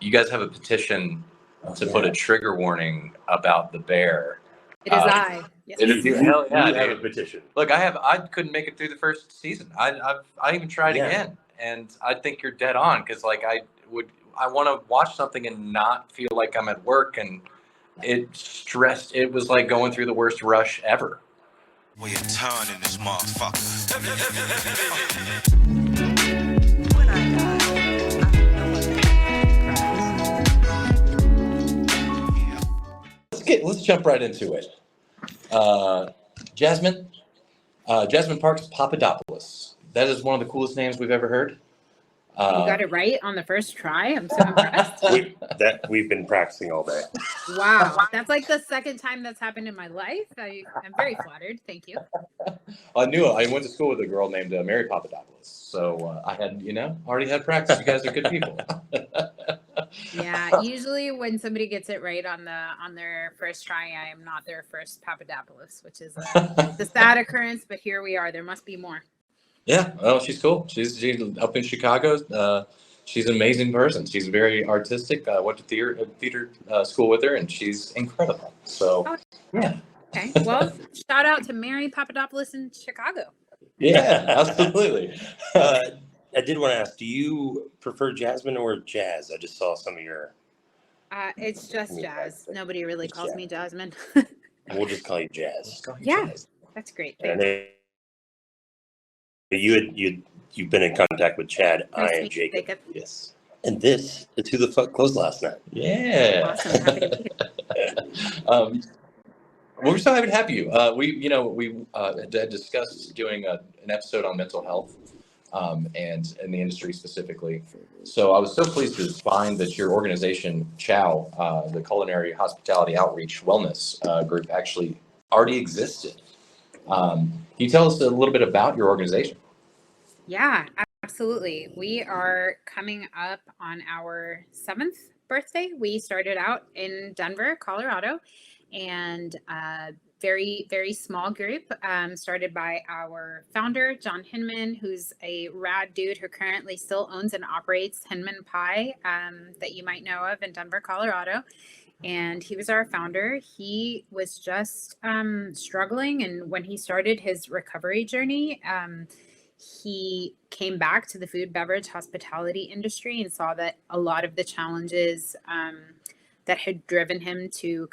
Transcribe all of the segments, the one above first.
you guys have a petition to put a trigger warning about the bear. It is I. Yes. It is you. Hell yeah, you have a petition. Look, I couldn't make it through the first season. I even tried again, and I think you're dead on, because like I want to watch something and not feel like I'm at work, and it was like going through the worst rush ever. We a ton in this motherfucker. Let's jump right into it. Jasmin Parks-Papadopoulos. That is one of the coolest names we've ever heard. You got it right on the first try. I'm so impressed. We've been practicing all day. Wow, that's like the second time that's happened in my life. I'm very flattered. Thank you. I went to school with a girl named Mary Papadopoulos, so I had already had practice. You guys are good people. Yeah, usually when somebody gets it right on their first try, I am not their first Papadopoulos, which is a sad occurrence. But here we are. There must be more. Yeah, well, she's cool. She's up in Chicago. She's an amazing person. She's very artistic. I went to theater school with her, and she's incredible. So, yeah. Okay. Well, shout out to Mary Papadopoulos in Chicago. Yeah, absolutely. I did want to ask, do you prefer Jasmin or Jazz? I just saw some of your... It's just Jazz. Nobody really calls me Jasmin. We'll just call you Jazz. Jazz. That's great. You've been in contact with Chad. Nice I am Jacob. Yes. And this is Who the Fuck Closed Last Night. Yeah. Awesome. Happy to be here. We're so happy to have you. We had discussed doing an episode on mental health, and in the industry specifically. So I was so pleased to find that your organization, CHOW, the Culinary Hospitality Outreach Wellness group, actually already existed. Can you tell us a little bit about your organization? Yeah, absolutely. We are coming up on our 7th birthday. We started out in Denver, Colorado, and very, very small group, started by our founder, John Hinman, who's a rad dude who currently still owns and operates Hinman Pie, that you might know of in Denver, Colorado. And he was our founder. He was just struggling. And when he started his recovery journey, he came back to the food, beverage, hospitality industry and saw that a lot of the challenges that had driven him to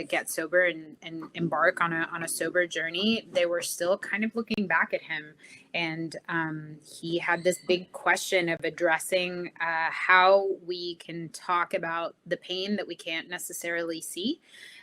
get sober and embark on a sober journey, they were still kind of looking back at him. And he had this big question of addressing how we can talk about the pain that we can't necessarily see.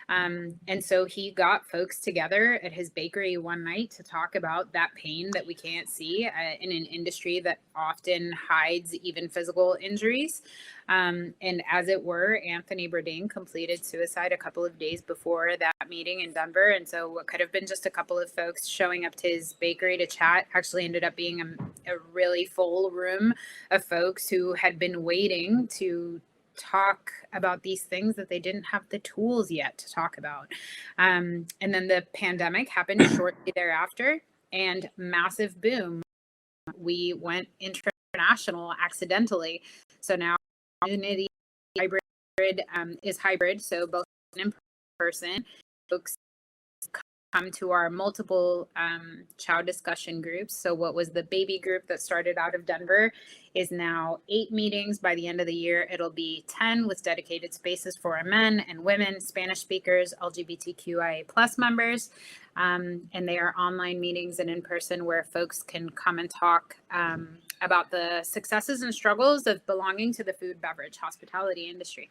And so he got folks together at his bakery one night to talk about that pain that we can't see in an industry that often hides even physical injuries. And as it were, Anthony Bourdain completed suicide a couple of days before that meeting in Denver. And so what could have been just a couple of folks showing up to his bakery to chat actually ended up being a really full room of folks who had been waiting to talk about these things that they didn't have the tools yet to talk about. And then the pandemic happened shortly thereafter, and massive boom. We went international accidentally. So now Unity hybrid is hybrid. So both in person, folks come to our multiple CHOW discussion groups. So what was the baby group that started out of Denver is now 8 meetings. By the end of the year, it'll be 10 with dedicated spaces for our men and women, Spanish speakers, LGBTQIA+ members. And they are online meetings and in person where folks can come and talk about the successes and struggles of belonging to the food, beverage, hospitality industry.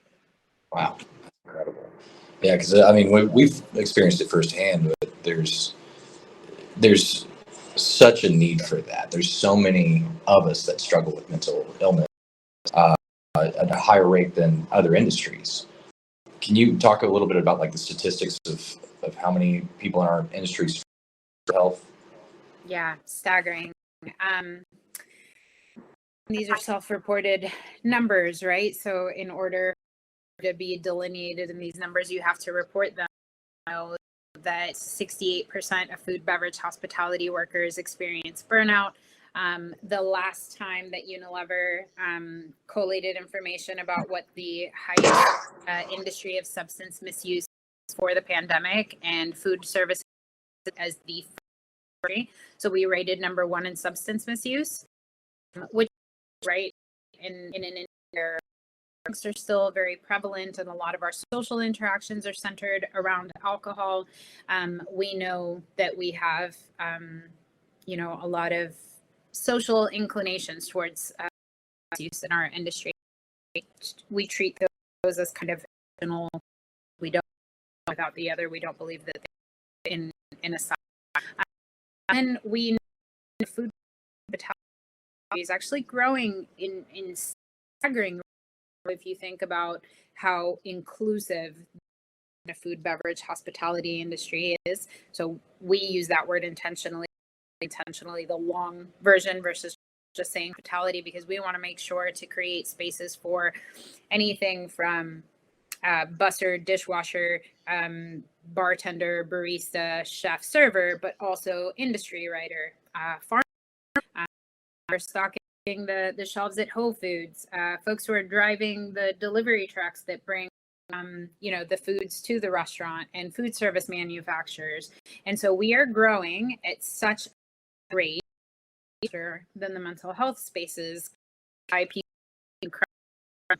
Wow, that's incredible. Yeah, because I mean, we've experienced it firsthand, but there's such a need for that. There's so many of us that struggle with mental illness at a higher rate than other industries. Can you talk a little bit about like the statistics of how many people in our industries for health? Yeah, staggering. These are self-reported numbers, right? So in order to be delineated in these numbers, you have to report them. That 68% of food, beverage, hospitality workers experience burnout. The last time that Unilever collated information about what the highest industry of substance misuse for the pandemic, and food service as the first. So we rated number 1 in substance misuse, which right in an industry where drugs are still very prevalent and a lot of our social interactions are centered around alcohol. We know that we have a lot of social inclinations towards use in our industry. We treat those as kind of we don't without the other. We don't believe that in a side. And we know food is actually growing in staggering. If you think about how inclusive the food, beverage, hospitality industry is, so we use that word intentionally, the long version versus just saying hospitality, because we want to make sure to create spaces for anything from busser, dishwasher, bartender, barista, chef, server, but also industry writer, farmer, stocking the shelves at Whole Foods, folks who are driving the delivery trucks that bring the foods to the restaurant, and food service manufacturers. And so we are growing at such a rate than the mental health spaces. IP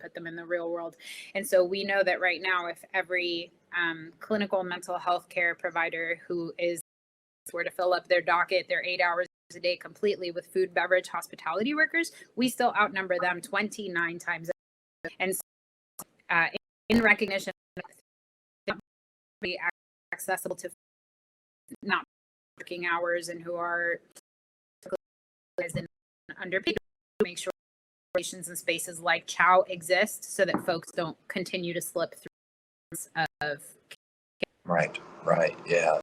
put them in the real world. And so we know that right now, if every clinical mental health care provider who were to fill up their docket, their 8 hours a day completely with food, beverage, hospitality workers, we still outnumber them 29 times. And so, in recognition of be accessible to not working hours and who are as in underpaid, make sure relations and spaces like CHOW exist so that folks don't continue to slip through of Right, yeah.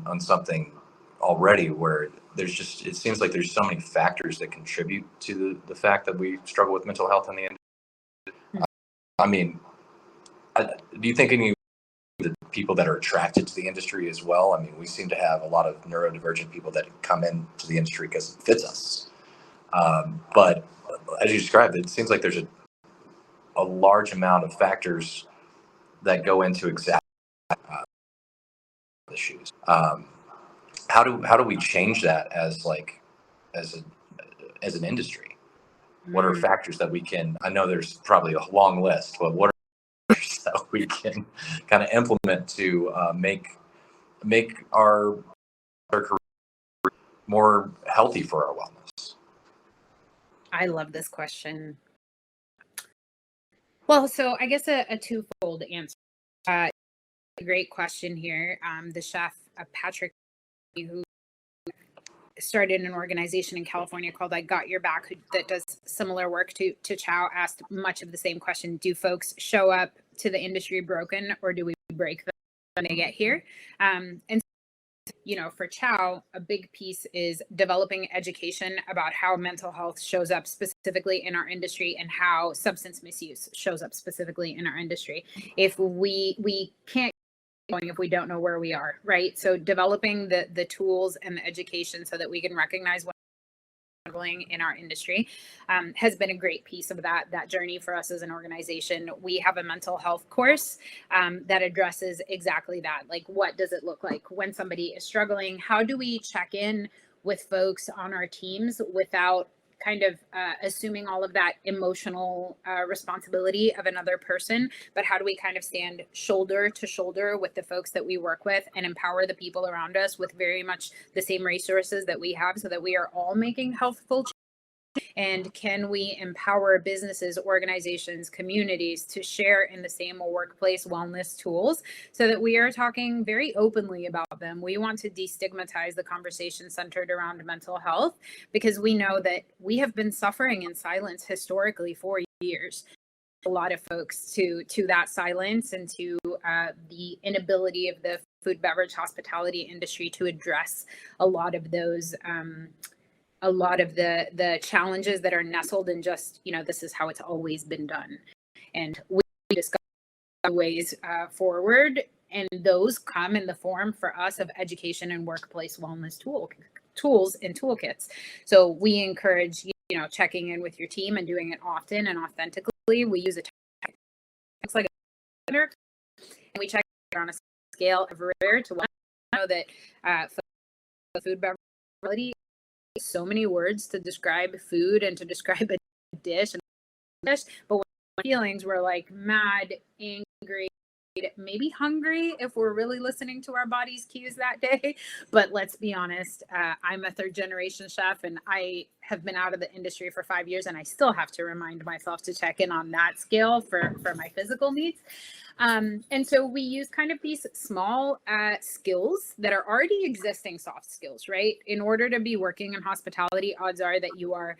On something already where it seems like there's so many factors that contribute to the fact that we struggle with mental health in the end. I mean, do you think any of the people that are attracted to the industry as well? I mean, we seem to have a lot of neurodivergent people that come into the industry because it fits us. But as you described, it seems like there's a large amount of factors that go into exact issues. How do we change that as an industry? What are factors that we can? I know there's probably a long list, but what are factors that we can kind of implement to make our career more healthy for our wellness? I love this question. Well, so I guess a twofold answer. A great question here. The chef, Patrick, who started an organization in California called I Got Your Back, that does similar work to CHOW, asked much of the same question. Do folks show up to the industry broken, or do we break them when they get here? And for CHOW, a big piece is developing education about how mental health shows up specifically in our industry and how substance misuse shows up specifically in our industry. If we can't going if we don't know where we are, right? So developing the tools and the education so that we can recognize what's struggling in our industry has been a great piece of that journey for us as an organization. We have a mental health course that addresses exactly that. Like, what does it look like when somebody is struggling? How do we check in with folks on our teams without kind of assuming all of that emotional responsibility of another person, but how do we kind of stand shoulder to shoulder with the folks that we work with and empower the people around us with very much the same resources that we have so that we are all making healthful change? And can we empower businesses, organizations, communities to share in the same workplace wellness tools so that we are talking very openly about them? We want to destigmatize the conversation centered around mental health because we know that we have been suffering in silence historically for years. A lot of folks to that silence and to the inability of the food, beverage, hospitality industry to address a lot of those a lot of the challenges that are nestled in just, this is how it's always been done. And we discuss ways forward, and those come in the form for us of education and workplace wellness tools and toolkits. So we encourage, checking in with your team and doing it often and authentically. We use it's like a and we check it on a scale everywhere to know that food beverage, so many words to describe food and to describe a dish, but when feelings were like mad, angry, maybe hungry if we're really listening to our body's cues that day. But let's be honest, I'm a third generation chef and I have been out of the industry for 5 years and I still have to remind myself to check in on that scale for my physical needs. And so we use kind of these small skills that are already existing soft skills, right? In order to be working in hospitality, odds are that you are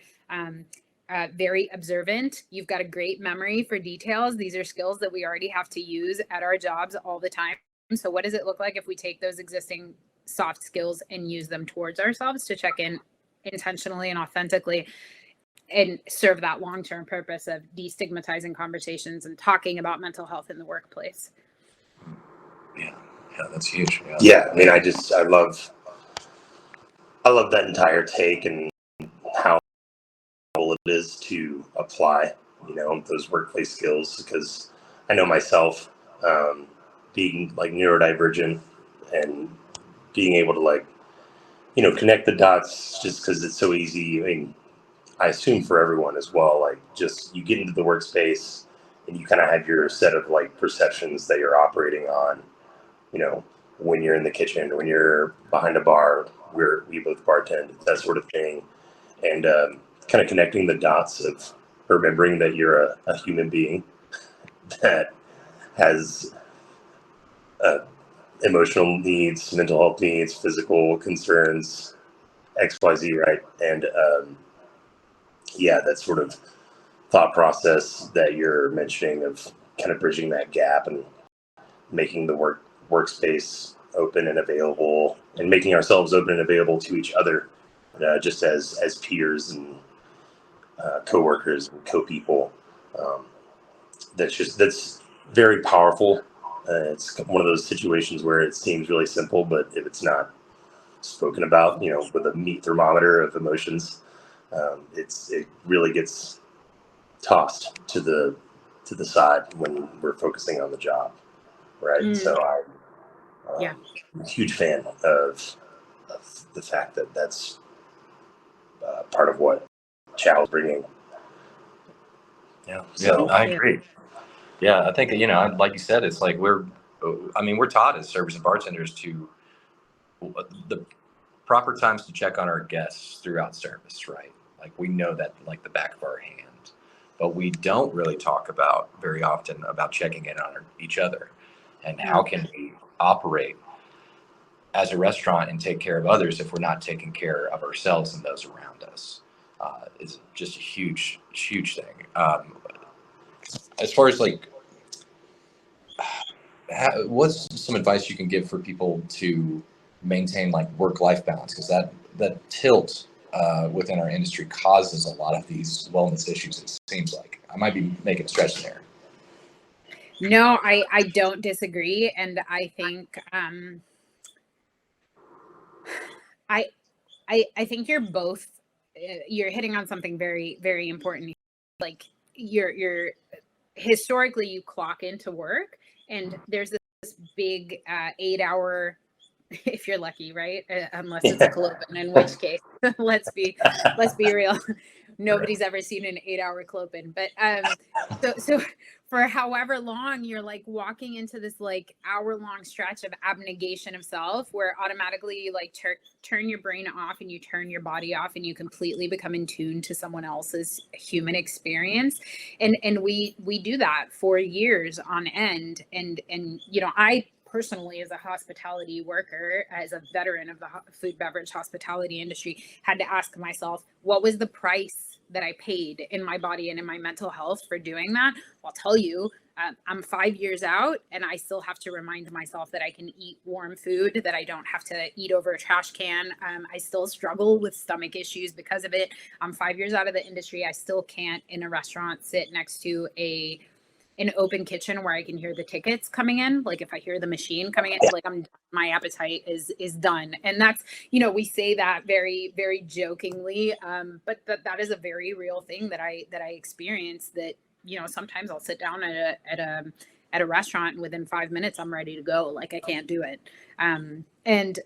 very observant. You've got a great memory for details. These are skills that we already have to use at our jobs all the time. So what does it look like if we take those existing soft skills and use them towards ourselves to check in intentionally and authentically and serve that long-term purpose of destigmatizing conversations and talking about mental health in the workplace? Yeah, that's huge. Yeah, I mean, I love that entire take and how it is to apply, those workplace skills, because I know myself, being like neurodivergent and being able to connect the dots just because it's so easy. I mean, I assume for everyone as well, like just you get into the workspace and you kind of have your set of perceptions that you're operating on, when you're in the kitchen, when you're behind a bar where we both bartend, that sort of thing. And kind of connecting the dots of remembering that you're a human being that has emotional needs, mental health needs, physical concerns, XYZ, right? And that sort of thought process that you're mentioning of kind of bridging that gap and making the workspace open and available, and making ourselves open and available to each other, just as peers and co-workers and co-people. That's very powerful. It's one of those situations where it seems really simple, but if it's not spoken about, with a meat thermometer of emotions, it really gets tossed to the side when we're focusing on the job, right? So I'm a huge fan of the fact that that's part of what CHOW is bringing. So I agree. Yeah, I think like you said, it's like we're taught as servers and bartenders to the proper times to check on our guests throughout service, right? Like we know that like the back of our hand, but we don't really talk about very often about checking in on each other and how can we operate as a restaurant and take care of others if we're not taking care of ourselves and those around us. Is just a huge thing. As far as what's some advice you can give for people to maintain work-life balance? Because that tilt within our industry causes a lot of these wellness issues. It seems like I might be making a stretch there. No, I don't disagree, and I think I think you're both. You're hitting on something very, very important. Like you're historically you clock into work, and there's this big 8-hour, if you're lucky, right? Unless it's a clopen, in which case, let's be real. Nobody's ever seen an 8-hour clopen, but so for however long you're walking into this hour-long stretch of abnegation of self, where automatically you turn your brain off and you turn your body off and you completely become in tune to someone else's human experience, and we do that for years on end, and I personally, as a hospitality worker, as a veteran of the food beverage hospitality industry, had to ask myself, what was the price that I paid in my body and in my mental health for doing that? I'll tell you, I'm 5 years out and I still have to remind myself that I can eat warm food, that I don't have to eat over a trash can. I still struggle with stomach issues because of it. I'm 5 years out of the industry. I still can't in a restaurant sit next to a an open kitchen where I can hear the tickets coming in. Like if I hear the machine coming in, like my appetite is done. And that's, we say that very, very jokingly. But that is a very real thing that I experience, that, sometimes I'll sit down at a restaurant and within 5 minutes I'm ready to go. Like I can't do it. And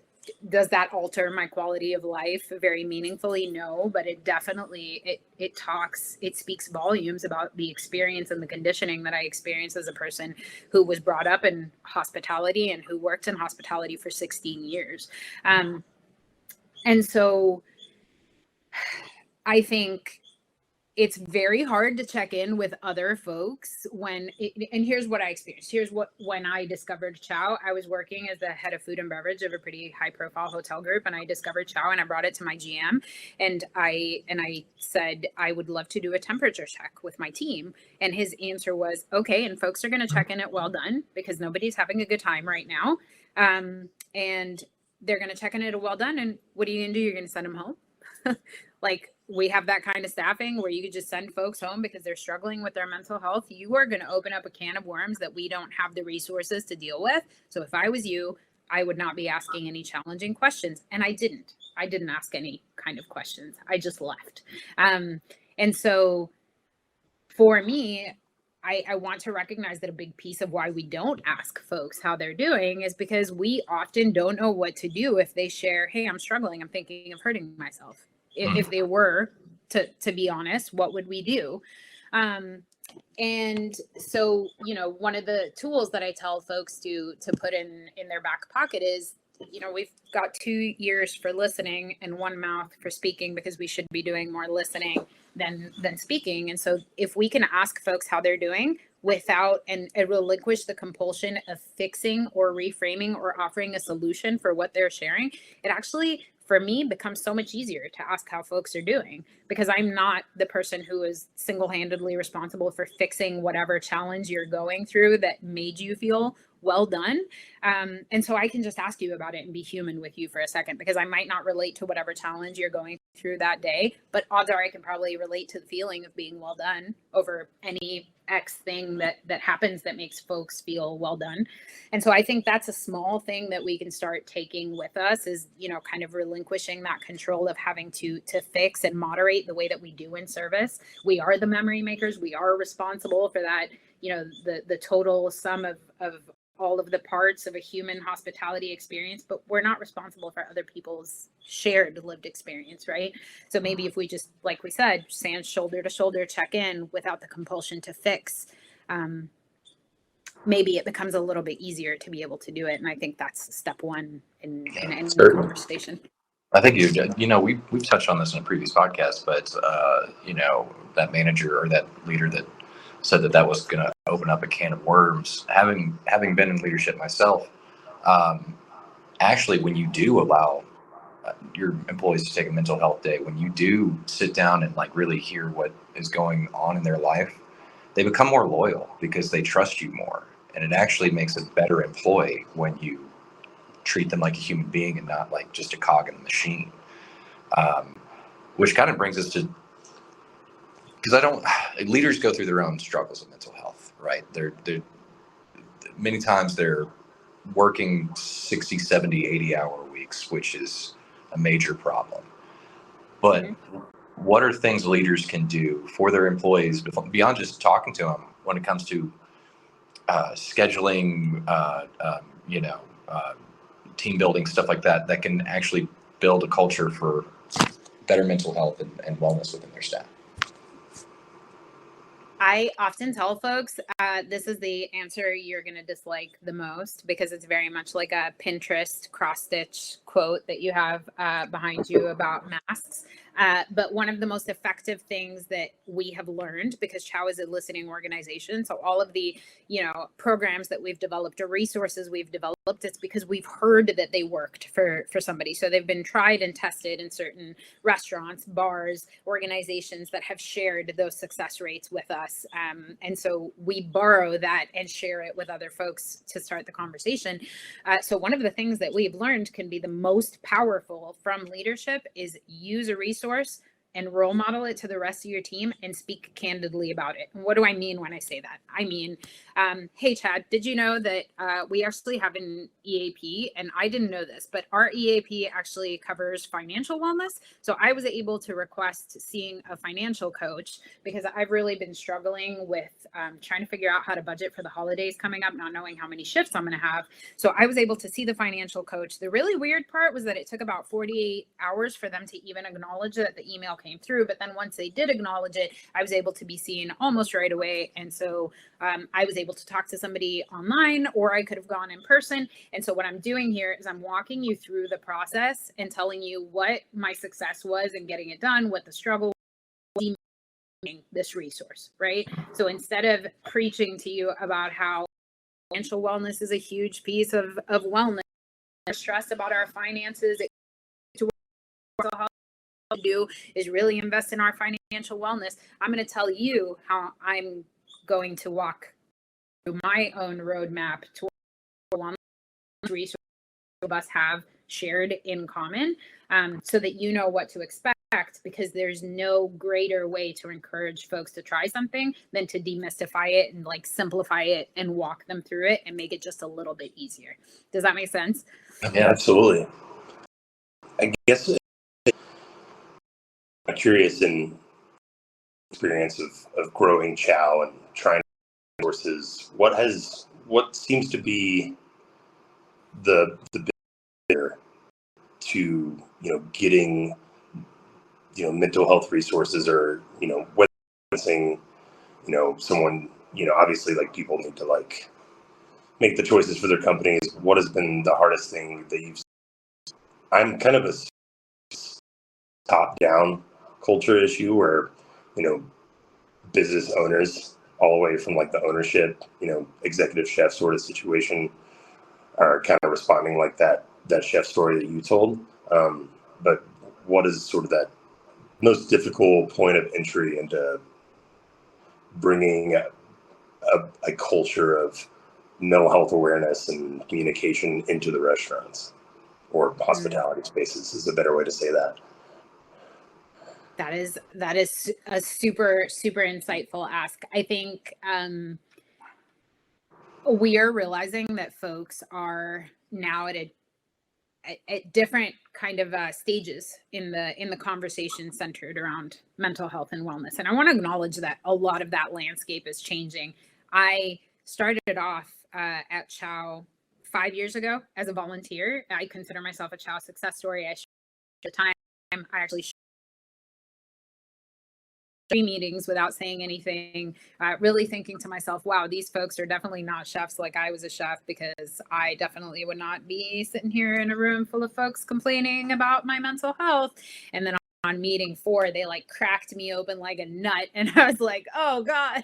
does that alter my quality of life very meaningfully? No, but it definitely, it speaks volumes about the experience and the conditioning that I experienced as a person who was brought up in hospitality and who worked in hospitality for 16 years. And so I think it's very hard to check in with other folks and here's what I experienced. When I discovered CHOW, I was working as the head of food and beverage of a pretty high profile hotel group. And I discovered CHOW and I brought it to my GM and I said, I would love to do a temperature check with my team. And his answer was, okay. And folks are going to check in at well done because nobody's having a good time right now. And they're going to check in at a well done. And what are you going to do? You're going to send them home. Like, we have that kind of staffing where you could just send folks home because they're struggling with their mental health. You are going to open up a can of worms that we don't have the resources to deal with. So if I was you, I would not be asking any challenging questions. And I didn't ask any kind of questions. I just left. And so for me, I want to recognize that a big piece of why we don't ask folks how they're doing is because we often don't know what to do if they share, hey, I'm struggling, I'm thinking of hurting myself. If they were, to be honest, what would we do? And so, one of the tools that I tell folks to put in their back pocket is, we've got 2 ears for listening and 1 mouth for speaking, because we should be doing more listening than speaking. And so if we can ask folks how they're doing without and relinquish the compulsion of fixing or reframing or offering a solution for what they're sharing, it actually, for me, becomes so much easier to ask how folks are doing, because I'm not the person who is single-handedly responsible for fixing whatever challenge you're going through that made you feel well done. And so I can just ask you about it and be human with you for a second, because I might not relate to whatever challenge you're going through that day, but odds are I can probably relate to the feeling of being well done over any X thing that happens that makes folks feel well done. And so I think that's a small thing that we can start taking with us is, kind of relinquishing that control of having to fix and moderate the way that we do in service. We are the memory makers. We are responsible for that, the total sum of all of the parts of a human hospitality experience, but we're not responsible for other people's shared lived experience, right? So maybe if we just, like we said, stand shoulder to shoulder, check in without the compulsion to fix, maybe it becomes a little bit easier to be able to do it. And I think that's step one in any conversation. I think we've touched on this in a previous podcast, but that manager or that leader that said that was going to open up a can of worms. Having been in leadership myself, actually, when you do allow your employees to take a mental health day, when you do sit down and really hear what is going on in their life, they become more loyal because they trust you more, and it actually makes a better employee when you treat them like a human being and not like just a cog in the machine. Which kind of brings us to, because leaders go through their own struggles with mental health, right? They're many times they're working 60, 70, 80-hour weeks, which is a major problem. But what are things leaders can do for their employees beyond just talking to them when it comes to scheduling, team building, stuff like that, that can actually build a culture for better mental health and wellness within their staff? I often tell folks, this is the answer you're going to dislike the most, because it's very much like a Pinterest cross-stitch quote that you have behind you about masks. But one of the most effective things that we have learned, because CHOW is a listening organization, so all of the programs that we've developed or resources we've developed, it's because we've heard that they worked for somebody. So they've been tried and tested in certain restaurants, bars, organizations that have shared those success rates with us. And so we borrow that and share it with other folks to start the conversation. So one of the things that we've learned can be the most powerful from leadership is use a resource and role model it to the rest of your team and speak candidly about it. And what do I mean when I say that? I mean, hey, Chad, did you know that we actually have an EAP? And I didn't know this, but our EAP actually covers financial wellness. So I was able to request seeing a financial coach because I've really been struggling with trying to figure out how to budget for the holidays coming up, not knowing how many shifts I'm going to have. So I was able to see the financial coach. The really weird part was that it took about 48 hours for them to even acknowledge that the email came through. But then once they did acknowledge it, I was able to be seen almost right away. And so I was able to talk to somebody online, or I could have gone in person. And so what I'm doing here is I'm walking you through the process and telling you what my success was in getting it done, what the struggle was, this resource, right? So instead of preaching to you about how financial wellness is a huge piece of wellness, stress about our finances, what we do is really invest in our financial wellness. I'm going to tell you how I'm going to walk through my own roadmap to wellness resources of us have shared in common, so that you know what to expect, because there's no greater way to encourage folks to try something than to demystify it and like simplify it and walk them through it and make it just a little bit easier. Does that make sense? Yeah, absolutely. I guess I'm curious in experience of growing CHOW and trying resources. What seems to be the barrier to getting mental health resources, or witnessing someone, obviously, like, people need to like make the choices for their companies. What has been the hardest thing that you've seen? I'm kind of a top down culture issue where business owners, all the way from like the ownership, executive chef sort of situation, are kind of responding like that chef story that you told. But what is sort of that most difficult point of entry into bringing a culture of mental health awareness and communication into the restaurants or hospitality spaces, is a better way to say that? That is a super insightful ask. I think we are realizing that folks are now at different kind of stages in the conversation centered around mental health and wellness. And I want to acknowledge that a lot of that landscape is changing. I started off at CHOW 5 years ago as a volunteer. I consider myself a CHOW success story. At the time, I actually meetings without saying anything, really thinking to myself, wow, these folks are definitely not chefs like I was a chef, because I definitely would not be sitting here in a room full of folks complaining about my mental health. And then on meeting 4, they like cracked me open like a nut, and I was like, oh God,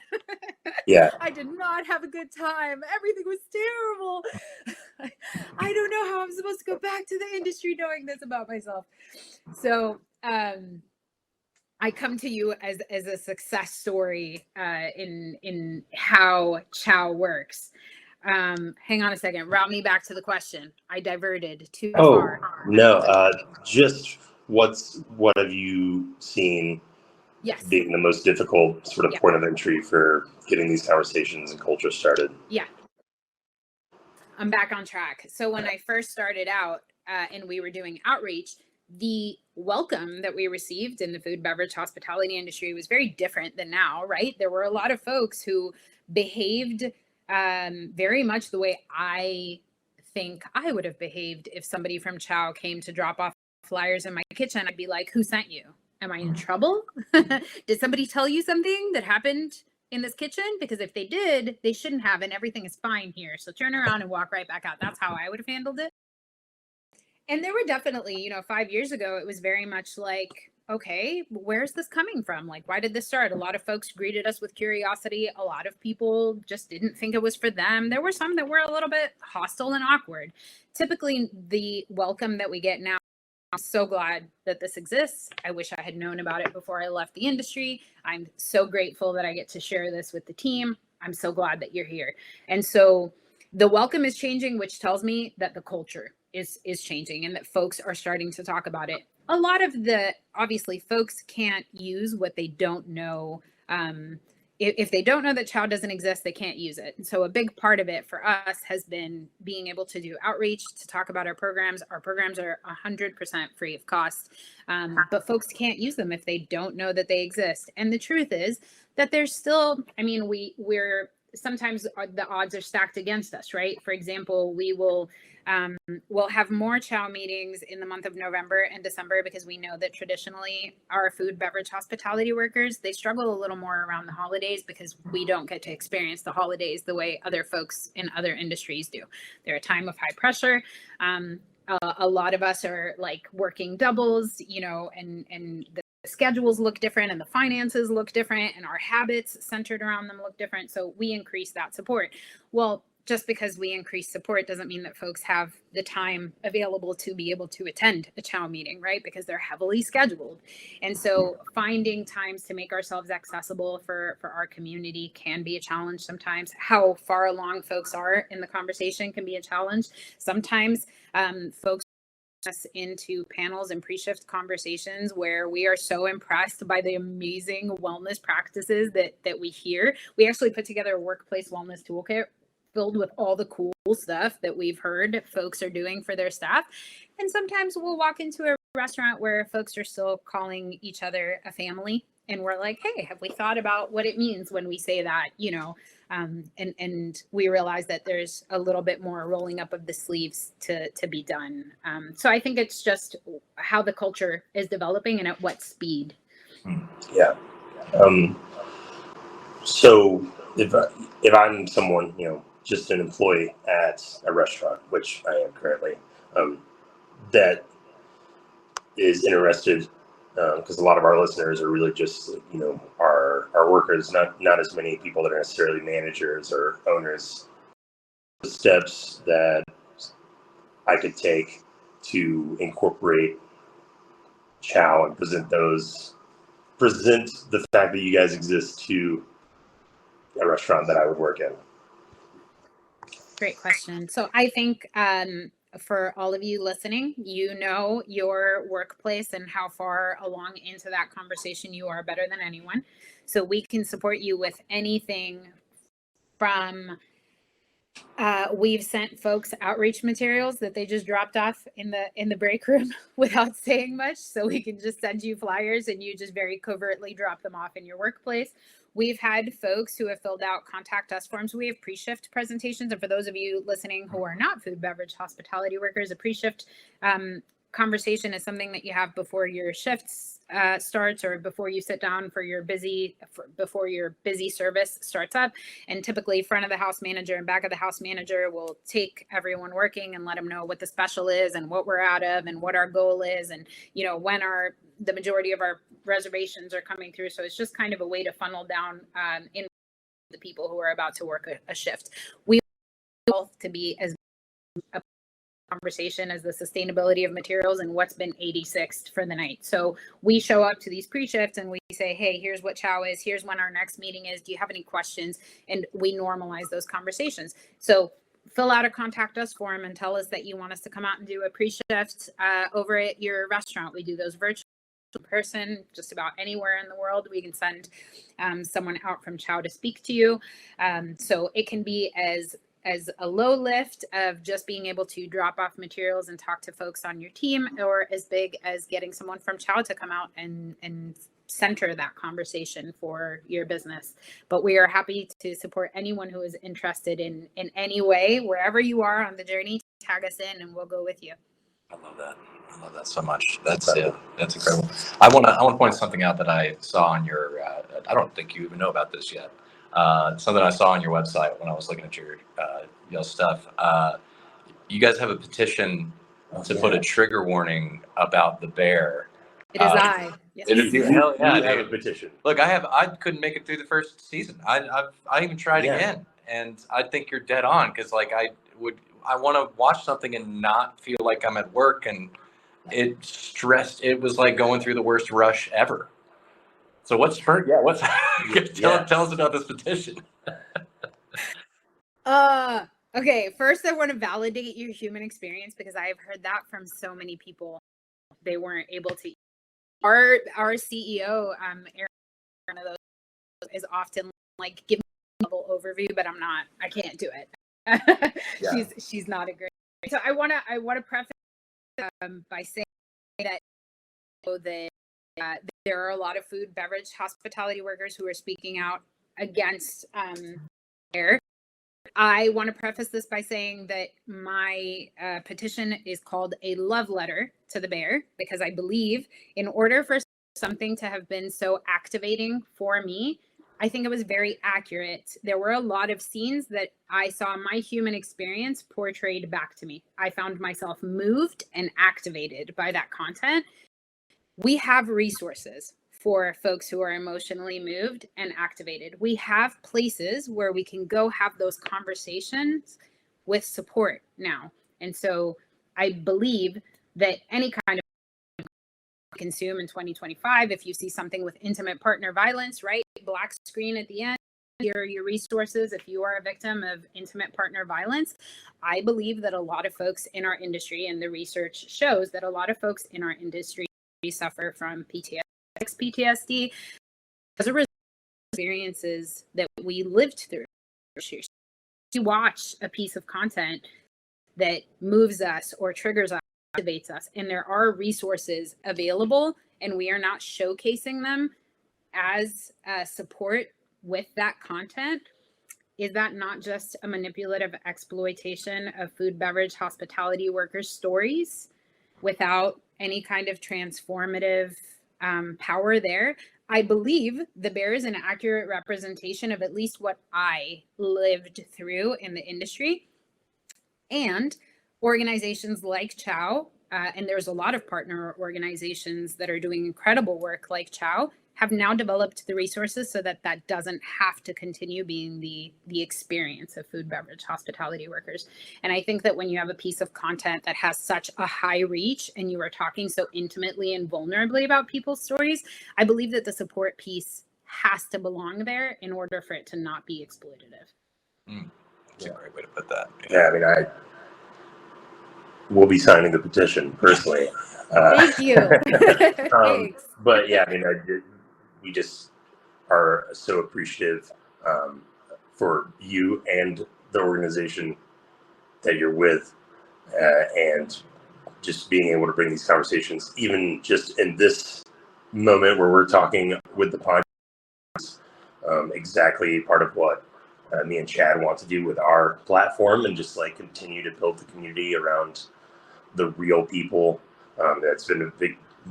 Yeah. I did not have a good time. Everything was terrible. I don't know how I'm supposed to go back to the industry knowing this about myself. So I come to you as a success story in how CHOW works. Hang on a second. Route me back to the question. I diverted too far. No, just what have you seen Yes. being the most difficult sort of point of entry for getting these conversations and culture started? Yeah. I'm back on track. So when I first started out and we were doing outreach, the welcome that we received in the food, beverage, hospitality industry was very different than now, right? There were a lot of folks who behaved very much the way I think I would have behaved if somebody from CHOW came to drop off flyers in my kitchen. I'd be like, who sent you? Am I in trouble? Did somebody tell you something that happened in this kitchen? Because if they did, they shouldn't have, and everything is fine here. So turn around and walk right back out. That's how I would have handled it. And there were definitely, 5 years ago, it was very much like, okay, where's this coming from? Like, why did this start? A lot of folks greeted us with curiosity. A lot of people just didn't think it was for them. There were some that were a little bit hostile and awkward. Typically, the welcome that we get now, I'm so glad that this exists. I wish I had known about it before I left the industry. I'm so grateful that I get to share this with the team. I'm so glad that you're here. And so the welcome is changing, which tells me that the culture is changing and that folks are starting to talk about it. a lot of the, obviously folks can't use what they don't know. If they don't know that CHOW doesn't exist, they can't use it. And so a big part of it for us has been being able to do outreach, to talk about our programs. Our programs are 100% free of cost, but folks can't use them if they don't know that they exist. And the truth is that there's still, I mean, we're sometimes the odds are stacked against us, right? For example, we'll have more CHOW meetings in the month of November and December because we know that traditionally our food, beverage, hospitality workers, they struggle a little more around the holidays because we don't get to experience the holidays the way other folks in other industries do. They're a time of high pressure. A lot of us are like working doubles, you know, and the schedules look different and the finances look different and our habits centered around them look different. So we increase that support. Well, just because we increase support doesn't mean that folks have the time available to be able to attend a CHOW meeting, right? Because they're heavily scheduled. And so finding times to make ourselves accessible for our community can be a challenge sometimes. How far along folks are in the conversation can be a challenge. Sometimes folks us into panels and pre-shift conversations where we are so impressed by the amazing wellness practices that we hear. We actually put together a workplace wellness toolkit filled with all the cool stuff that we've heard folks are doing for their staff. And sometimes we'll walk into a restaurant where folks are still calling each other a family. And we're like, hey, have we thought about what it means when we say that, you know? And we realize that there's a little bit more rolling up of the sleeves to be done. So I think it's just how the culture is developing and at what speed. Yeah. So if I'm someone, you know, just an employee at a restaurant, which I am currently, that is interested, because a lot of our listeners are really just, you know, our workers, not as many people that are necessarily managers or owners. The steps that I could take to incorporate CHOW and present the fact that you guys exist to a restaurant that I would work in. Great question. So I think for all of you listening, you know your workplace and how far along into that conversation you are better than anyone. So we can support you with anything from we've sent folks outreach materials that they just dropped off in the break room without saying much. So we can just send you flyers and you just very covertly drop them off in your workplace. We've had folks who have filled out contact us forms. We have pre-shift presentations. And for those of you listening who are not food, beverage, hospitality workers, a pre-shift conversation is something that you have before your shifts starts or before you sit down before your busy service starts up. And typically front of the house manager and back of the house manager will take everyone working and let them know what the special is and what we're out of and what our goal is. And, you know, when the majority of our reservations are coming through. So it's just kind of a way to funnel down in the people who are about to work a shift. We want to be as a conversation as the sustainability of materials and what's been 86th for the night. So we show up to these pre-shifts and we say, hey, here's what CHOW is. Here's when our next meeting is. Do you have any questions? And we normalize those conversations. So fill out a contact us form and tell us that you want us to come out and do a pre-shift over at your restaurant. We do those virtual person just about anywhere in the world. We can send someone out from CHOW to speak to you. So it can be as a low lift of just being able to drop off materials and talk to folks on your team, or as big as getting someone from CHOW to come out and center that conversation for your business. But we are happy to support anyone who is interested in any way, wherever you are on the journey. Tag us in and we'll go with you. I love that. I love that so much. That's incredible. I want to point something out that I saw on your. I don't think you even know about this yet. Something I saw on your website when I was looking at your stuff. You guys have a petition to put a trigger warning about the bear. It is I. Yes. It is you. Hell yeah, You have a petition. Look, I couldn't make it through the first season. I even tried again, and I think you're dead on because like I want to watch something and not feel like I'm at work, and it was like going through the worst rush ever. So tell us about this petition. Okay, first I want to validate your human experience because I have heard that from so many people. they weren't able to. Our CEO, Erin, one of those is often like, give me a level overview, but I can't do it. She's not a great. So I want to preface by saying that there are a lot of food, beverage, hospitality workers who are speaking out against air. I want to preface this by saying that my petition is called a love letter to the bear, because I believe in order for something to have been so activating for me, I think it was very accurate. There were a lot of scenes that I saw my human experience portrayed back to me. I found myself moved and activated by that content. We have resources for folks who are emotionally moved and activated. We have places where we can go have those conversations with support now. And so I believe that any kind of consume in 2025, if you see something with intimate partner violence, right? Black screen at the end, here are your resources. If you are a victim of intimate partner violence, I believe that a lot of folks in our industry, and the research shows that a lot of folks in our industry suffer from PTSD as a result of experiences that we lived through. You watch a piece of content that moves us or triggers us, activates us, and there are resources available, and we are not showcasing them as support with that content. Is that not just a manipulative exploitation of food, beverage, hospitality workers' stories without any kind of transformative power there? I believe the bear is an accurate representation of at least what I lived through in the industry. And organizations like CHOW, and there's a lot of partner organizations that are doing incredible work like CHOW, have now developed the resources so that that doesn't have to continue being the experience of food, beverage, hospitality workers. And I think that when you have a piece of content that has such a high reach and you are talking so intimately and vulnerably about people's stories, I believe that the support piece has to belong there in order for it to not be exploitative. That's a great way to put that. Yeah, I mean, I will be signing the petition personally. Thank you. Thanks. But yeah, I mean, we just are so appreciative for you and the organization that you're with, and just being able to bring these conversations, even just in this moment where we're talking with the podcast, exactly part of what me and Chad want to do with our platform, and just like continue to build the community around the real people. That's been a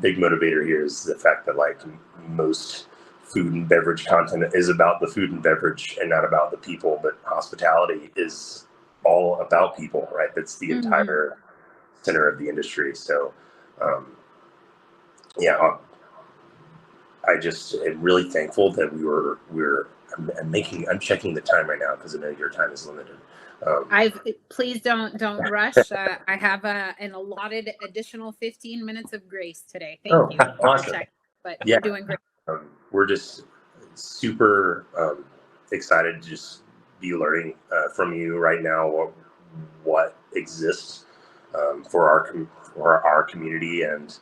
big motivator here, is the fact that like most food and beverage content is about the food and beverage and not about the people, but hospitality is all about people, right? That's the entire center of the industry. So yeah, I just am really thankful that I'm checking the time right now because I know your time is limited. Please don't rush. I have an allotted additional 15 minutes of grace today. Thank you. Awesome. But Yeah. we're doing great. We're just super excited to just be learning from you right now what exists for our community, and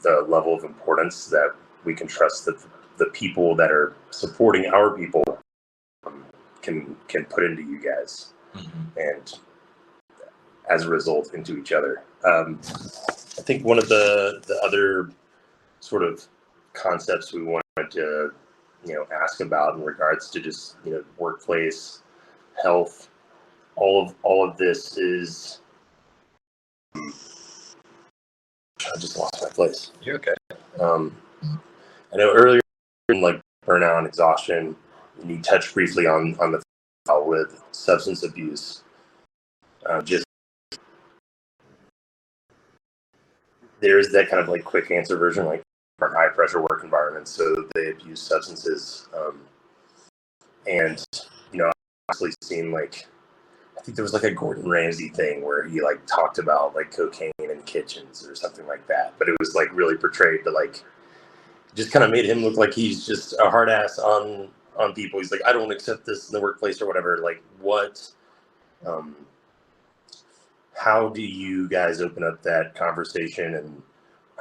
the level of importance that we can trust that the people that are supporting our people can put into you guys, and as a result into each other. I think one of the other sort of concepts we wanted to ask about in regards to just workplace health, all of this is I just lost my place. You're okay. I know earlier in like burnout and exhaustion, and you touched briefly on the with substance abuse. Just there's that kind of like quick answer version, like our high pressure work environments, so they abuse substances, and honestly seemed like, I think there was like a Gordon Ramsay thing where he like talked about like cocaine in kitchens or something like that, but it was like really portrayed to like just kind of made him look like he's just a hard ass on people. He's like, I don't accept this in the workplace or whatever. Like what, how do you guys open up that conversation, and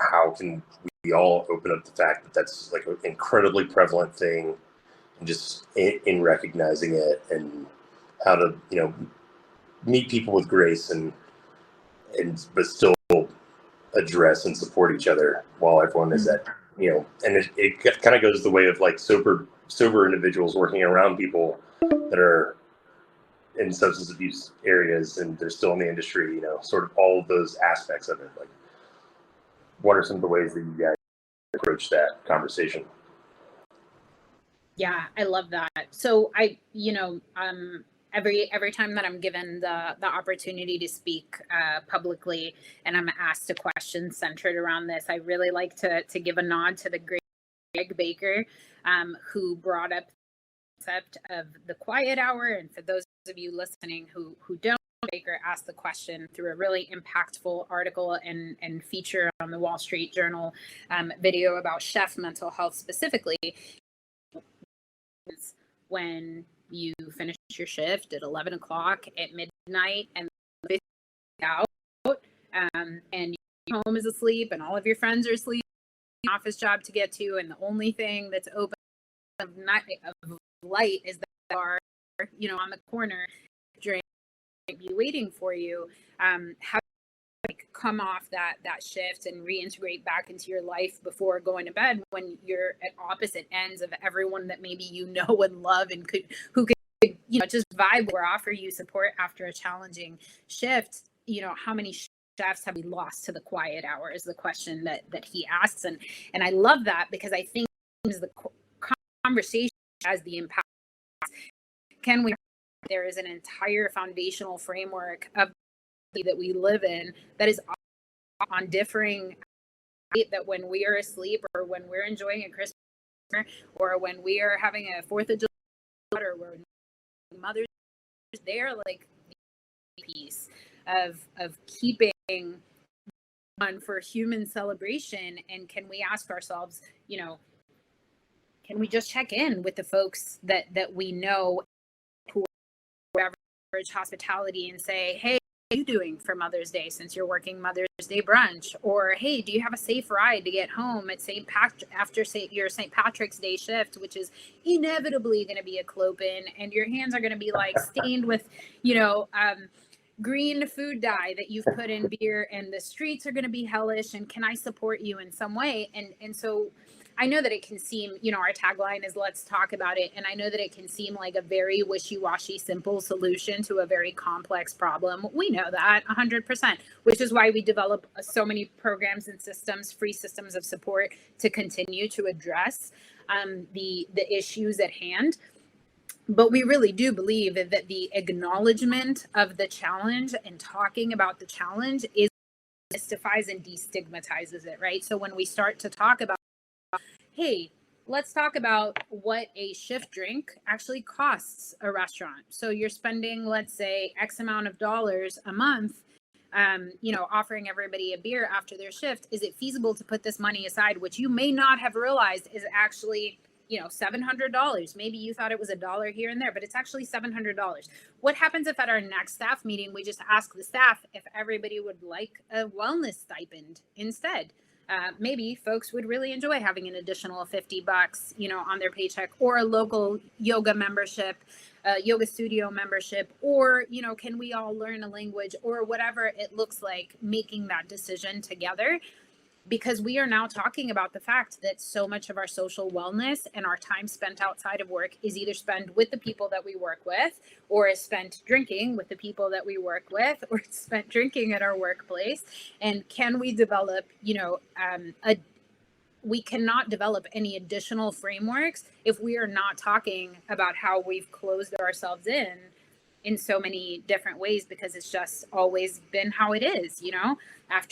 how can we all open up the fact that that's like an incredibly prevalent thing, and just in recognizing it, and how to, meet people with grace, and but still address and support each other while everyone is at, and it kind of goes the way of like sober individuals working around people that are in substance abuse areas and they're still in the industry, sort of all of those aspects of it. Like, what are some of the ways that you guys approach that conversation? Yeah, I love that. So every time that I'm given the opportunity to speak publicly, and I'm asked a question centered around this, I really like to give a nod to the great Greg Baker, who brought up the concept of the quiet hour. And for those of you listening who don't, Baker asked the question through a really impactful article and feature on the Wall Street Journal video about chef mental health specifically. When you finish your shift at 11 o'clock at midnight and out, and your home is asleep and all of your friends are asleep, office job to get to, and the only thing that's open of light is the bar, on the corner, drink be waiting for you. How come off that shift and reintegrate back into your life before going to bed when you're at opposite ends of everyone that maybe and love and who could just vibe or offer you support after a challenging shift. How many chefs have we lost to the quiet hour is the question that he asks, and I love that, because I think the conversation has the impact. There is an entire foundational framework of that we live in that is on differing, that when we are asleep, or when we're enjoying a Christmas, or when we are having a 4th of July, or when Mother's Day, they're like the piece of keeping on for human celebration. And can we ask ourselves, can we just check in with the folks that we know who are average hospitality and say, hey, are you doing for Mother's Day since you're working Mother's Day brunch? Or, hey, do you have a safe ride to get home at after your St. Patrick's Day shift, which is inevitably going to be a clopen, and your hands are going to be like stained with, green food dye that you've put in beer, and the streets are going to be hellish, and can I support you in some way? And so I know that it can seem, our tagline is let's talk about it. And I know that it can seem like a very wishy-washy, simple solution to a very complex problem. We know that 100%, which is why we develop so many programs and systems, free systems of support to continue to address the issues at hand. But we really do believe that the acknowledgement of the challenge and talking about the challenge mystifies and destigmatizes it, right? So when we start to talk about, hey, let's talk about what a shift drink actually costs a restaurant. So you're spending, let's say, X amount of dollars a month, offering everybody a beer after their shift. Is it feasible to put this money aside, which you may not have realized is actually, $700. Maybe you thought it was $1 here and there, but it's actually $700. What happens if at our next staff meeting, we just ask the staff if everybody would like a wellness stipend instead? Maybe folks would really enjoy having an additional $50, on their paycheck, or a local yoga membership, yoga studio membership, or, can we all learn a language, or whatever it looks like, making that decision together. Because we are now talking about the fact that so much of our social wellness and our time spent outside of work is either spent with the people that we work with, or is spent drinking with the people that we work with, or it's spent drinking at our workplace. And can we develop, we cannot develop any additional frameworks if we are not talking about how we've closed ourselves in so many different ways, because it's just always been how it is.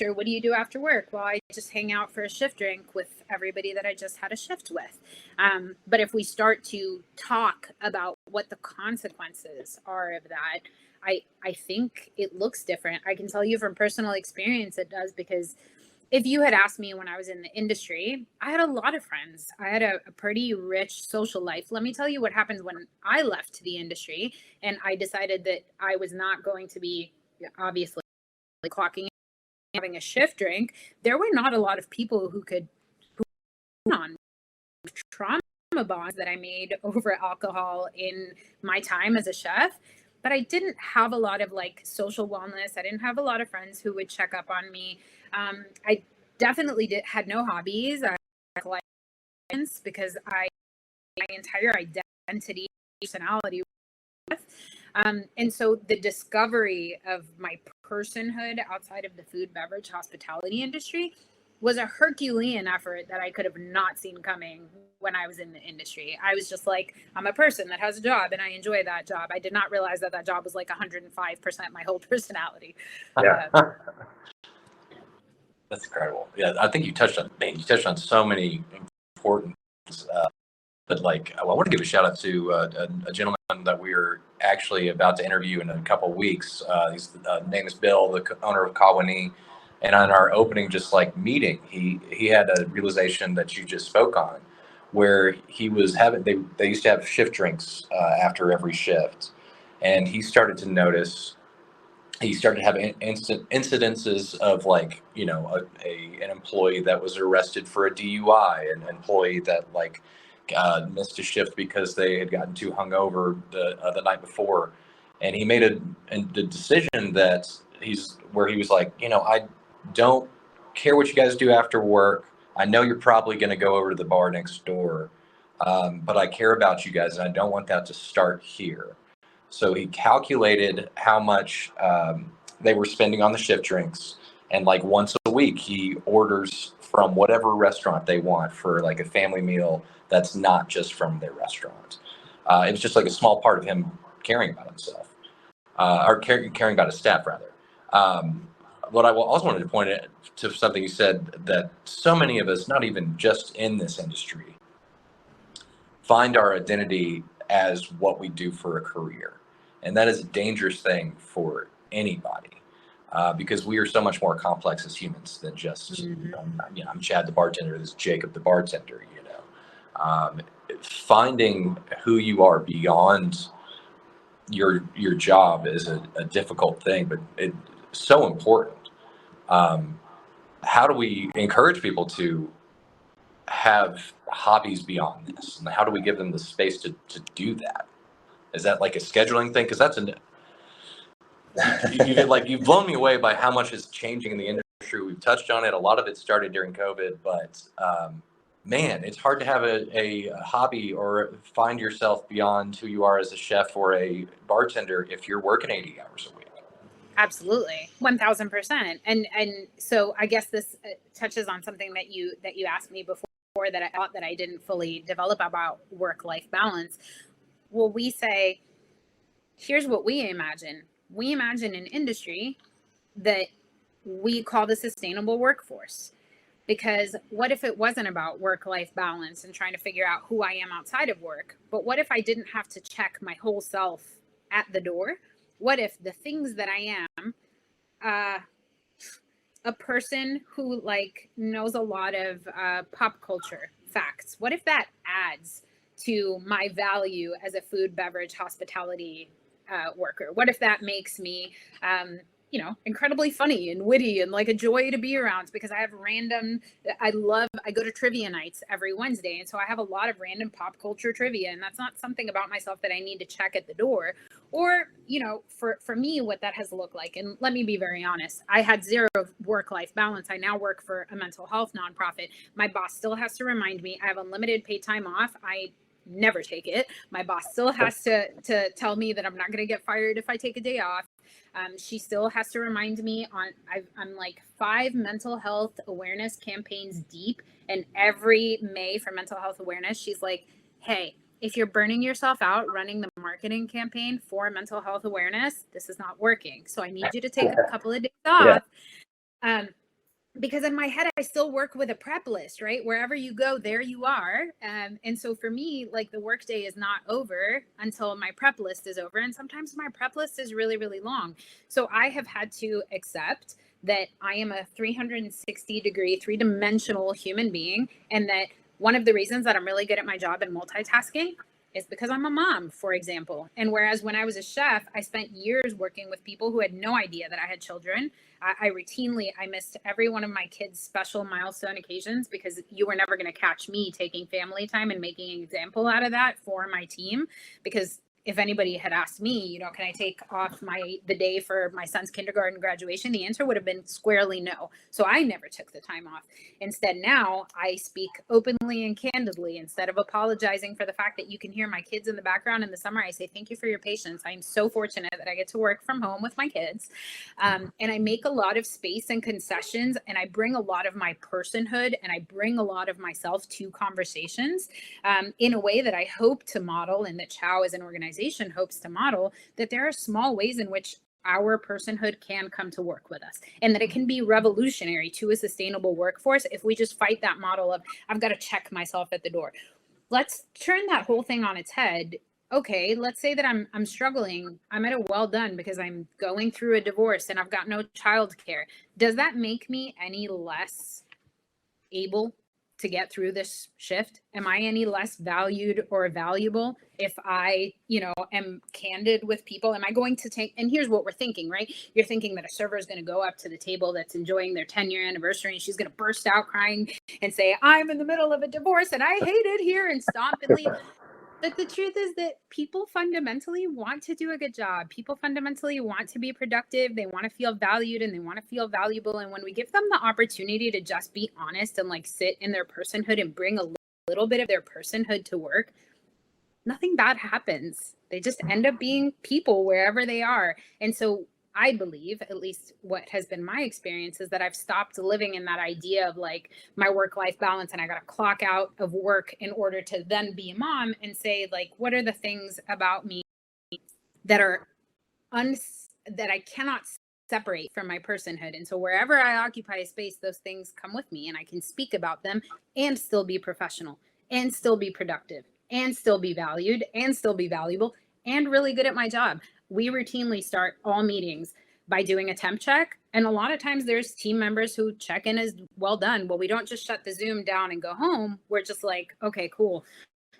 What do you do after work? Well, I just hang out for a shift drink with everybody that I just had a shift with. But if we start to talk about what the consequences are of that, I think it looks different. I can tell you from personal experience it does, because if you had asked me when I was in the industry, I had a lot of friends. I had a pretty rich social life. Let me tell you what happened when I left the industry and I decided that I was not going to be, obviously, clocking having a shift drink, there were not a lot of people who could on trauma bonds that I made over alcohol in my time as a chef. But I didn't have a lot of like social wellness. I didn't have a lot of friends who would check up on me. I definitely had no hobbies. I like because my entire identity, personality. And so the discovery of my personhood outside of the food, beverage, hospitality industry was a Herculean effort that I could have not seen coming when I was in the industry. I was just like, I'm a person that has a job and I enjoy that job. I did not realize that job was like 105% my whole personality. Yeah. That's incredible. Yeah, I think you touched on so many important things. But like, I want to give a shout out to a gentleman that we're actually about to interview in a couple of weeks. His name is Bill, the owner of Kawani. And on our opening, just like meeting, he had a realization that you just spoke on, where he was having they used to have shift drinks after every shift, and he started to notice. He started having incidences of like, you know, an employee that was arrested for a DUI, an employee that like missed a shift because they had gotten too hungover the night before, and he made the decision that he was like, you know, I don't care what you guys do after work. I know you're probably going to go over to the bar next door, but I care about you guys, and I don't want that to start here. So he calculated how much they were spending on the shift drinks. And like once a week, he orders from whatever restaurant they want for like a family meal that's not just from their restaurant. It was just like a small part of him caring about himself, or caring about his staff, rather. What I also wanted to point out to something you said, that so many of us, not even just in this industry, find our identity as what we do for a career. And that is a dangerous thing for anybody, because we are so much more complex as humans than just, you know, I'm Chad the bartender, this is Jacob the bartender, you know. Finding who you are beyond your job is a difficult thing, but it's so important. How do we encourage people to have hobbies beyond this, and how do we give them the space to do that? Is that like a scheduling thing? Because that's you've blown me away by how much is changing in the industry. We've touched on it. A lot of it started during COVID, but man, it's hard to have a hobby or find yourself beyond who you are as a chef or a bartender if you're working 80 hours a week. Absolutely, 1000%. And so I guess this touches on something that you asked me before that I thought that I didn't fully develop about work-life balance. Well, we say, here's what we imagine. We imagine an industry that we call the sustainable workforce. Because what if it wasn't about work-life balance and trying to figure out who I am outside of work? But what if I didn't have to check my whole self at the door? What if the things that I am, a person who like knows a lot of pop culture facts, what if that adds to my value as a food, beverage, hospitality worker? What if that makes me, you know, incredibly funny and witty and like a joy to be around? Because I have I go to trivia nights every Wednesday. And so I have a lot of random pop culture trivia. And that's not something about myself that I need to check at the door. Or, you know, for me, what that has looked like. And let me be very honest. I had zero work-life balance. I now work for a mental health nonprofit. My boss still has to remind me I have unlimited paid time off. I never take it. My boss still has to tell me that I'm not going to get fired if I take a day off. She still has to remind me I'm like 5 mental health awareness campaigns deep. And every May for mental health awareness, she's like, hey, if you're burning yourself out running the marketing campaign for mental health awareness, this is not working. So I need you to take a couple of days off. Yeah. Because in my head, I still work with a prep list, right? Wherever you go, there you are. And so for me, like the workday is not over until my prep list is over. And sometimes my prep list is really, really long. So I have had to accept that I am a 360-degree, 3-dimensional human being. And that one of the reasons that I'm really good at my job and multitasking It's because I'm a mom, for example. And whereas when I was a chef, I spent years working with people who had no idea that I had children. I missed every one of my kids' special milestone occasions because you were never going to catch me taking family time and making an example out of that for my team. Because if anybody had asked me, can I take off the day for my son's kindergarten graduation? The answer would have been squarely no. So I never took the time off. Instead, now I speak openly and candidly. Instead of apologizing for the fact that you can hear my kids in the background in the summer, I say, thank you for your patience. I'm so fortunate that I get to work from home with my kids. And I make a lot of space and concessions, and I bring a lot of my personhood and I bring a lot of myself to conversations in a way that I hope to model, and that CHOW as an organization hopes to model, that there are small ways in which our personhood can come to work with us, and that it can be revolutionary to a sustainable workforce if we just fight that model of I've got to check myself at the door. Let's turn that whole thing on its head. Okay, let's say that I'm struggling. I'm at a well done because I'm going through a divorce and I've got no childcare. Does that make me any less able to get through this shift? Am I any less valued or valuable if I, am candid with people? Am I going to take, and here's what we're thinking, right? You're thinking that a server is going to go up to the table that's enjoying their 10-year anniversary and she's going to burst out crying and say, I'm in the middle of a divorce and I hate it here, and stomp and leave. But the truth is that people fundamentally want to do a good job. People fundamentally want to be productive. They want to feel valued and they want to feel valuable. And when we give them the opportunity to just be honest and sit in their personhood and bring a little bit of their personhood to work, nothing bad happens. They just end up being people wherever they are. And so I believe, at least what has been my experience, is that I've stopped living in that idea of my work-life balance and I got to clock out of work in order to then be a mom, and say, what are the things about me that are that I cannot separate from my personhood? And so wherever I occupy a space, those things come with me and I can speak about them and still be professional and still be productive and still be valued and still be valuable and really good at my job. We routinely start all meetings by doing a temp check. And a lot of times there's team members who check in as well done. Well, we don't just shut the Zoom down and go home. We're just okay, cool.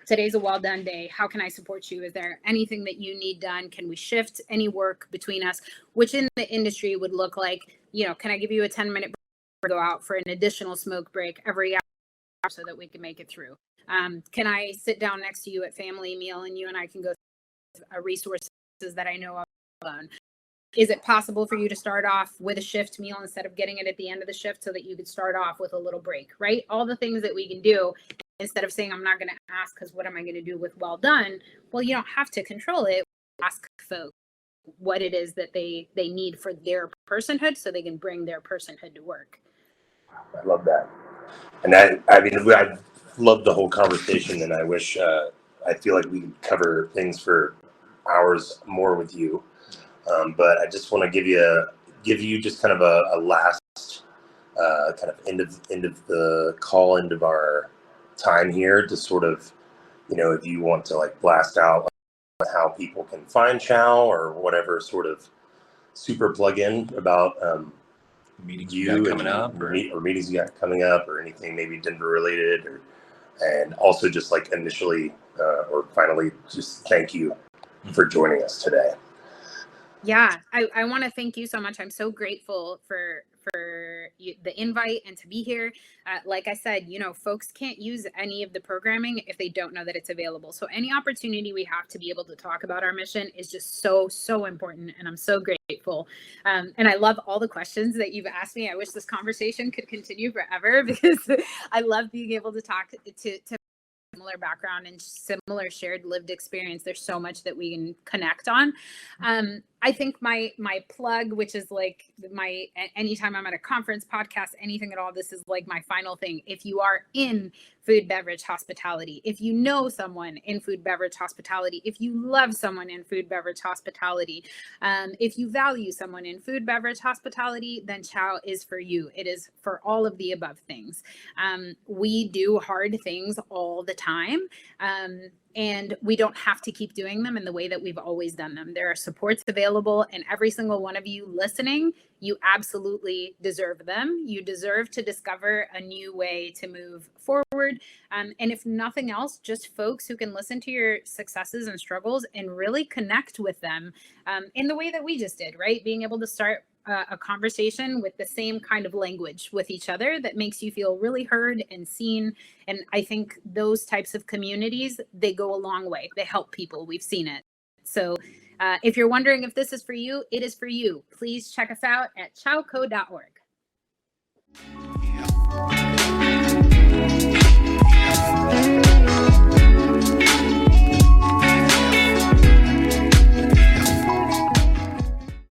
Today's a well done day. How can I support you? Is there anything that you need done? Can we shift any work between us? Which in the industry would look like, can I give you a 10-minute break, go out for an additional smoke break every hour so that we can make it through? Can I sit down next to you at family meal and you and I can go through resources that I know of alone? Is it possible for you to start off with a shift meal instead of getting it at the end of the shift so that you could start off with a little break, right? All the things that we can do instead of saying, I'm not going to ask because what am I going to do with well done? Well, you don't have to control it. Ask folks what it is that they need for their personhood so they can bring their personhood to work. I love that. And I love the whole conversation, and I wish, I feel like we could cover things for hours more with you. But I just want to give you just kind of a last kind of end of the call, end of our time here, to sort of, if you want to blast out how people can find CHOW or whatever sort of super plug-in about Meetings you you got coming up, or meetings you got coming up, or anything maybe Denver related, and also just initially or finally, just thank you for joining us today. Yeah, I want to thank you so much. I'm so grateful for the invite and to be here. Like I said, folks can't use any of the programming if they don't know that it's available. So any opportunity we have to be able to talk about our mission is just so important. And I'm so grateful. And I love all the questions that you've asked me. I wish this conversation could continue forever because I love being able to talk to similar background and similar shared lived experience. There's so much that we can connect on. I think my plug, which is anytime I'm at a conference, podcast, anything at all, this is my final thing. If you are in food, beverage, hospitality, if you know someone in food, beverage, hospitality, if you love someone in food, beverage, hospitality, if you value someone in food, beverage, hospitality, then CHOW is for you. It is for all of the above things. We do hard things all the time. And we don't have to keep doing them in the way that we've always done them. There are supports available, and every single one of you listening, you absolutely deserve them. You deserve to discover a new way to move forward. And if nothing else, just folks who can listen to your successes and struggles and really connect with them in the way that we just did, right? Being able to start a conversation with the same kind of language with each other that makes you feel really heard and seen. And I think those types of communities, they go a long way. They help people. We've seen it. So if you're wondering if this is for you, it is for you. Please check us out at chowco.org.